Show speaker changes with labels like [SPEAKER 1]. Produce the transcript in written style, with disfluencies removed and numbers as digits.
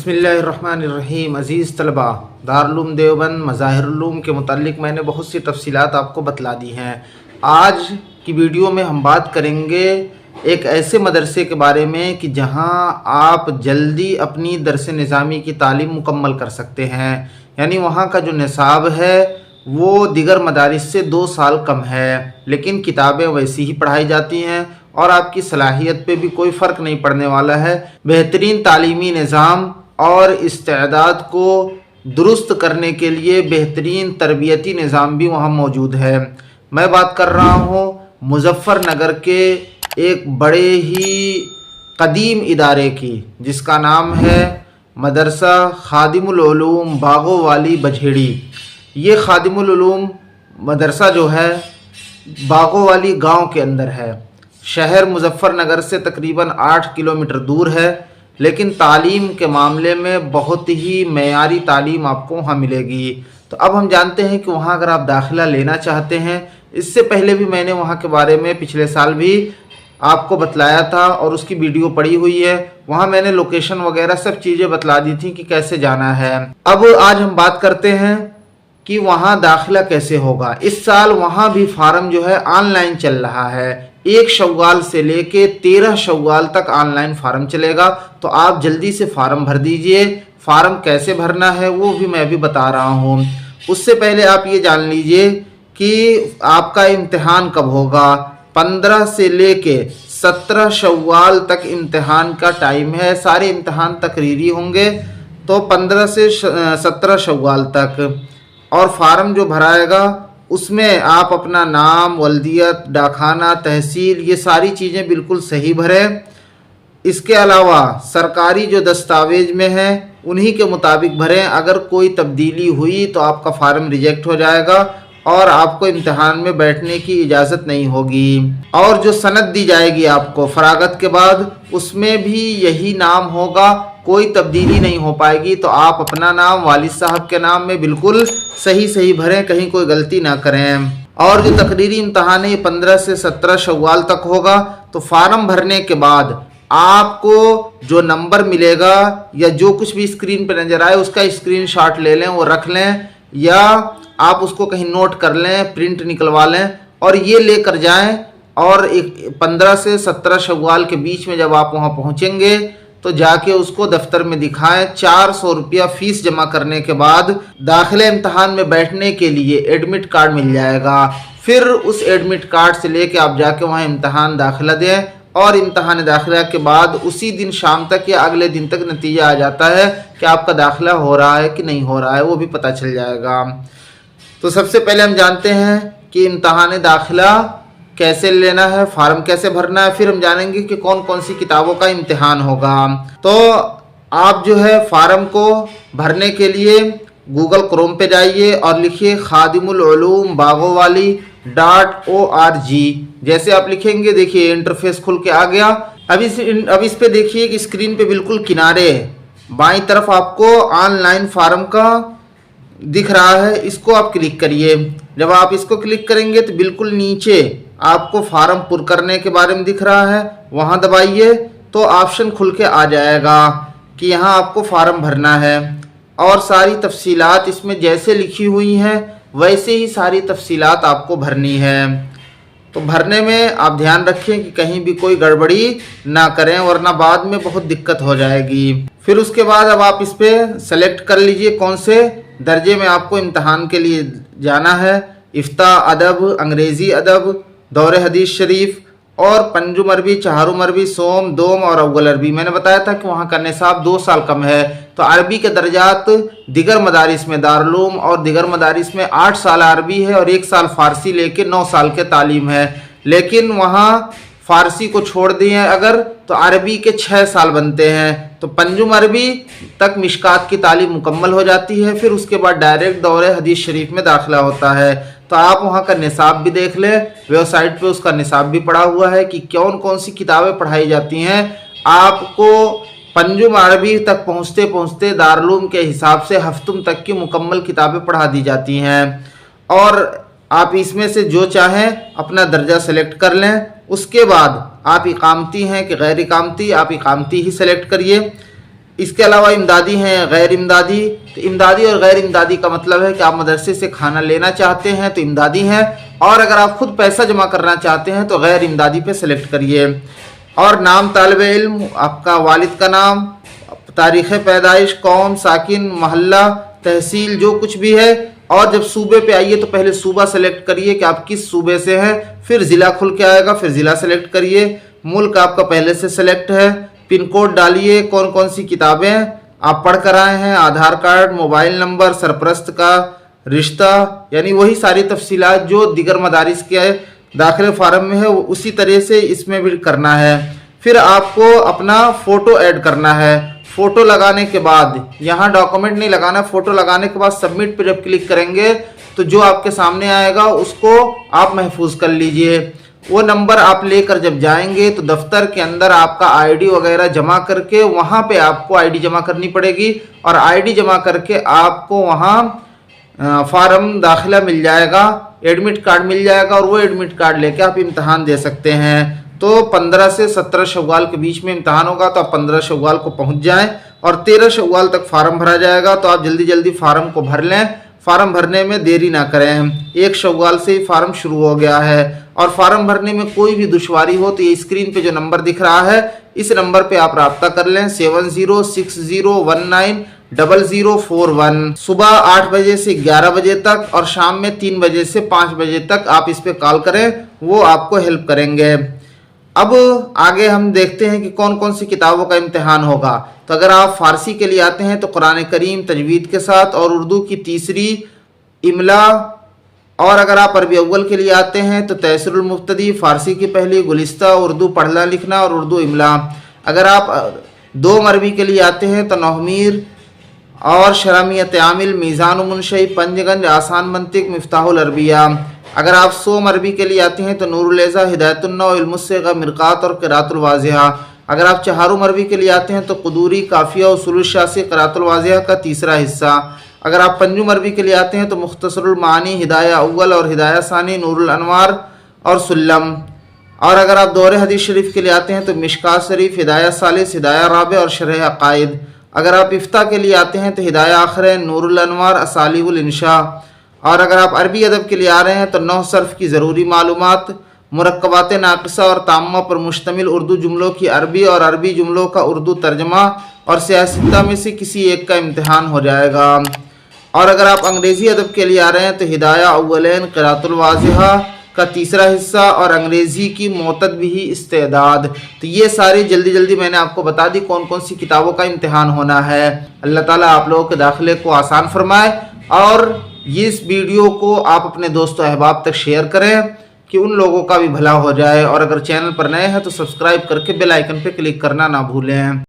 [SPEAKER 1] बिस्मिल्लाहिर्रहमानिर्रहीम। अज़ीज़ तलबा, दारुल देवबंद मज़ाहिरुल के मुताल्लिक़ मैंने बहुत सी तफसीलात आपको बतला दी हैं। आज की वीडियो में हम बात करेंगे एक ऐसे मदरसे के बारे में कि जहां आप जल्दी अपनी दरस निज़ामी की तालीम मुकम्मल कर सकते हैं। यानी वहां का जो निसाब है वो दिगर मदारिस से 2 साल कम है, लेकिन किताबें वैसी ही पढ़ाई जाती हैं और आपकी सलाहियत पे भी कोई फ़र्क नहीं पड़ने वाला है। बेहतरीन तालीमी निज़ाम और इस्तेदाद को दुरुस्त करने के लिए बेहतरीन तरबियती निज़ाम भी वहाँ मौजूद है। मैं बात कर रहा हूँ मुज़फ़्फ़रनगर के एक बड़े ही कदीम इदारे की, जिसका नाम है मदरसा खादिमुल उलूम बागोवाली बझेड़ी। ये खादिमुल उलूम मदरसा जो है बागोवाली गांव के अंदर है। शहर मुज़फ़्फ़रनगर से तकरीबन 8 किलोमीटर दूर है, लेकिन तालीम के मामले में बहुत ही मेयारी तालीम आपको वहाँ मिलेगी। तो अब हम जानते हैं कि वहाँ अगर आप दाखिला लेना चाहते हैं, इससे पहले भी मैंने वहाँ के बारे में पिछले साल भी आपको बतलाया था और उसकी वीडियो पड़ी हुई है। वहाँ मैंने लोकेशन वगैरह सब चीज़ें बतला दी थी कि कैसे जाना है। अब आज हम बात करते हैं कि वहाँ दाखिला कैसे होगा। इस साल वहाँ भी फार्म जो है ऑनलाइन चल रहा है। 1 शव्वाल से लेके 13 शव्वाल तक ऑनलाइन फार्म चलेगा, तो आप जल्दी से फार्म भर दीजिए। फार्म कैसे भरना है वो भी मैं अभी बता रहा हूँ। उससे पहले आप ये जान लीजिए कि आपका इम्तिहान कब होगा। 15 से लेके 17 शव्वाल तक इम्तिहान का टाइम है। सारे इम्तिहान तकरीरी होंगे, तो 15 से 17 शव्वाल तक। और फार्म जो भराएगा उसमें आप अपना नाम, वल्दियत, डाकखाना, तहसील, ये सारी चीज़ें बिल्कुल सही भरें। इसके अलावा सरकारी जो दस्तावेज में हैं उन्हीं के मुताबिक भरें। अगर कोई तब्दीली हुई तो आपका फार्म रिजेक्ट हो जाएगा और आपको इम्तिहान में बैठने की इजाज़त नहीं होगी। और जो सनद दी जाएगी आपको फरागत के बाद, उसमें भी यही नाम होगा, कोई तब्दीली नहीं हो पाएगी। तो आप अपना नाम वालिद साहब के नाम में बिल्कुल सही भरें, कहीं कोई गलती ना करें। और जो तकरीरी इम्तिहान है ये 15 से 17 शव्वाल तक होगा। तो फार्म भरने के बाद आपको जो नंबर मिलेगा या जो कुछ भी स्क्रीन पर नज़र आए उसका स्क्रीनशॉट ले लें, वो रख लें, या आप उसको कहीं नोट कर लें, प्रिंट निकलवा लें और ये लेकर जाएं। और 15 से 17 शव्वाल के बीच में जब आप वहाँ पहुँचेंगे तो जाके उसको दफ्तर में दिखाएं। 400 रुपया फ़ीस जमा करने के बाद दाखिले इम्तहान में बैठने के लिए एडमिट कार्ड मिल जाएगा। फिर उस एडमिट कार्ड से लेके आप जाके वहाँ इम्तहान दाखिला दें और इम्तहान दाखिला के बाद उसी दिन शाम तक या अगले दिन तक नतीजा आ जाता है कि आपका दाखिला हो रहा है कि नहीं हो रहा है, वो भी पता चल जाएगा। तो सबसे पहले हम जानते हैं कि इम्तहान दाखिला कैसे लेना है, फार्म कैसे भरना है। फिर हम जानेंगे कि कौन कौन सी किताबों का इम्तिहान होगा। तो आप जो है फार्म को भरने के लिए गूगल क्रोम पे जाइए और लिखिए खादिमुल उलूम बागोवाली .org। जैसे आप लिखेंगे देखिए इंटरफेस खुल के आ गया। अब इस पे देखिए कि स्क्रीन पे बिल्कुल किनारे बाईं तरफ आपको ऑनलाइन फार्म का दिख रहा है, इसको आप क्लिक करिए। जब आप इसको क्लिक करेंगे तो बिल्कुल नीचे आपको फार्म पुर करने के बारे में दिख रहा है, वहाँ दबाइए तो ऑप्शन खुल के आ जाएगा कि यहाँ आपको फार्म भरना है। और सारी तफसीलात इसमें जैसे लिखी हुई हैं वैसे ही सारी तफसीलात आपको भरनी है। तो भरने में आप ध्यान रखें कि कहीं भी कोई गड़बड़ी ना करें, वरना बाद में बहुत दिक्कत हो जाएगी। फिर उसके बाद अब आप इस पर सेलेक्ट कर लीजिए कौन से दर्जे में आपको इम्तहान के लिए जाना है। इफ्ता अदब, अंग्रेज़ी अदब, दौरे हदीस शरीफ और पंजुम अरबी, चहारुम अरबी, सोम, दोम और अव्वल अरबी। मैंने बताया था कि वहाँ का निसाब 2 साल कम है। तो अरबी के दर्जात दिगर मदारिस में दारुल और दिगर मदारिस में 8 साल अरबी है और 1 साल फ़ारसी लेके 9 साल के तालीम है। लेकिन वहाँ फ़ारसी को छोड़ दिए अगर तो अरबी के 6 साल बनते हैं। तो पंजुम अरबी तक मिशकात की तालीम मुकम्मल हो जाती है। फिर उसके बाद डायरेक्ट दौरे हदीस शरीफ में दाखिला होता है। तो आप वहाँ का निसाब भी देख लें, वेबसाइट पे उसका निसाब भी पड़ा हुआ है कि कौन कौन सी किताबें पढ़ाई जाती हैं। आपको पंजुम अरबी तक पहुँचते पहुँचते दारुल के हिसाब से हफ्तुम तक की मुकम्मल किताबें पढ़ा दी जाती हैं। और आप इसमें से जो चाहें अपना दर्जा सेलेक्ट कर लें। उसके बाद आप इकामती हैं कि गैर इकामती, आप इकामती ही सेलेक्ट करिए। इसके अलावा इमदादी हैं, गैर इमदादी। तो इमदादी और गैर इमदादी का मतलब है कि आप मदरसे से खाना लेना चाहते हैं तो इमदादी हैं, और अगर आप खुद पैसा जमा करना चाहते हैं तो गैर इमदादी पे सेलेक्ट करिए। और नाम तालिबे इल्म, आपका वालिद का नाम, तारीख़ पैदाइश, कौम, साकिन, मोहल्ला, तहसील, जो कुछ भी है। और जब सूबे पे आइए तो पहले सूबा सेलेक्ट करिए कि आप किस सूबे से हैं, फिर ज़िला खुल के आएगा, फिर ज़िला सेलेक्ट करिए। मुल्क आपका पहले से सेलेक्ट है। पिन कोड डालिए, कौन कौन सी किताबें आप पढ़ कर आए हैं, आधार कार्ड, मोबाइल नंबर, सरपरस्त का रिश्ता, यानी वही सारी तफसीलात जो दिगर मदारिस के दाखिले फार्म में है उसी तरह से इसमें भी करना है। फिर आपको अपना फ़ोटो ऐड करना है। फ़ोटो लगाने के बाद यहाँ डॉक्यूमेंट नहीं लगाना, फ़ोटो लगाने के बाद सबमिट पर जब क्लिक करेंगे तो जो आपके सामने आएगा उसको आप महफूज कर लीजिए। वो नंबर आप लेकर जब जाएंगे तो दफ्तर के अंदर आपका आईडी वगैरह जमा करके वहाँ पे आपको आईडी जमा करनी पड़ेगी, और आईडी जमा करके आपको वहाँ फार्म दाखिला मिल जाएगा, एडमिट कार्ड मिल जाएगा, और वो एडमिट कार्ड लेके आप इम्तहान दे सकते हैं। तो 15 से 17 शव्वाल के बीच में इम्तहान होगा, तो आप 15 शव्वाल को पहुँच जाएँ, और 13 शव्वाल तक फार्म भरा जाएगा। तो आप जल्दी जल्दी फार्म को भर लें, फार्म भरने में देरी ना करें। 1 शव्वाल से ही फार्म शुरू हो गया है। और फार्म भरने में कोई भी दुश्वारी हो तो ये स्क्रीन पे जो नंबर दिख रहा है इस नंबर पे आप राब्ता कर लें, 7060190041। सुबह 8 बजे से 11 बजे तक और शाम में 3 बजे से 5 बजे तक आप इस पे कॉल करें, वो आपको हेल्प करेंगे। अब आगे हम देखते हैं कि कौन कौन सी किताबों का इम्तिहान होगा। तो अगर आप फ़ारसी के लिए आते हैं तो कुरान करीम तजवीद के साथ और उर्दू की तीसरी इमला, और अगर आप अरबी अव्वल के लिए आते हैं तो तैसिरुल मुफ्तदी, फ़ारसी की पहली गुलिस्ता, उर्दू पढ़ना लिखना और उर्दू इमला। अगर आप 2 अरबी के लिए आते हैं तो नहमीर और शरामियत आमिल, मीज़ान मुनशई, पंजगंज, आसान मंतिक, मिफ्ताहुल अरबिया। अगर आप 100 अरबी के लिए आते हैं तो नूरुल ऐज़ा, हिदायतुन्नौ, इल्मुस्सिग़ा, मिरक़ात और क़िराअतुल वाज़िहा। अगर आप 4 अरबी के लिए आते हैं तो क़ुदूरी, काफ़िया, उसूलुल शासी, क़िराअतुल वाज़िहा का तीसरा हिस्सा। अगर आप 5 अरबी के लिए आते हैं तो मुख्तसरुल मानी, हिदाया अव्वल और हिदाया सानी, नूरुल अनवार और सुल्लम। और अगर आप दौरे हदीस शरीफ के लिए आते हैं तो मिशकात शरीफ, हिदाया सालिस, हिदाया राबे और शरह अक़ाइद। अगर आप इफ्ता के लिए आते हैं तो हिदाया आखिर, नूरुल अनवार, असालिबुल इंशा। और अगर आप अरबी अदब के लिए आ रहे हैं तो नौ सर्फ की ज़रूरी मालूमात, मुरक्कबात नाक़िसा और ताम्मा पर मुश्तमिल उर्दू जुमलों की अरबी और अरबी जुमलों का उर्दू तर्जमा, और सियासता में से किसी एक का इम्तिहान हो जाएगा। और अगर आप अंग्रेज़ी अदब के लिए आ रहे हैं तो हिदाया अव्वलैन, क़िराअतुल वाज़िहा का तीसरा हिस्सा और अंग्रेज़ी की मोतद भी इस्तेदाद। तो ये सारी जल्दी जल्दी मैंने आपको बता दी कौन कौन सी किताबों का इम्तिहान होना है। अल्लाह ताला आप लोगों के दाखिले को आसान फरमाए, और इस वीडियो को आप अपने दोस्तों अहबाब तक शेयर करें कि उन लोगों का भी भला हो जाए। और अगर चैनल पर नए हैं तो सब्सक्राइब करके बेल आइकन पर क्लिक करना ना भूलें।